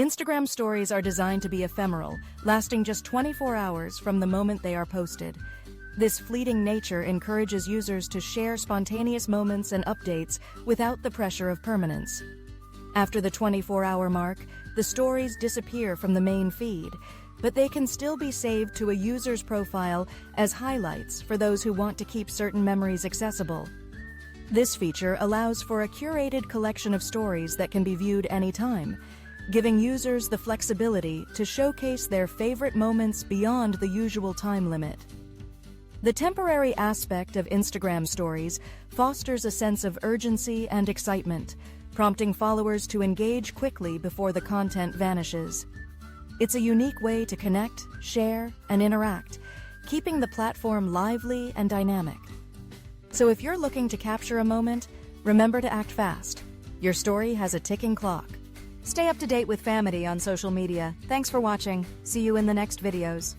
Instagram stories are designed to be ephemeral, lasting just 24 hours from the moment they are posted. This fleeting nature encourages users to share spontaneous moments and updates without the pressure of permanence. After the 24-hour mark, the stories disappear from the main feed, but they can still be saved to a user's profile as highlights for those who want to keep certain memories accessible. This feature allows for a curated collection of stories that can be viewed anytime, giving users the flexibility to showcase their favorite moments beyond the usual time limit. The temporary aspect of Instagram stories fosters a sense of urgency and excitement, prompting followers to engage quickly before the content vanishes. It's a unique way to connect, share, and interact, keeping the platform lively and dynamic. So if you're looking to capture a moment, remember to act fast. Your story has a ticking clock. Stay up to date with Famety on social media. Thanks for watching. See you in the next videos.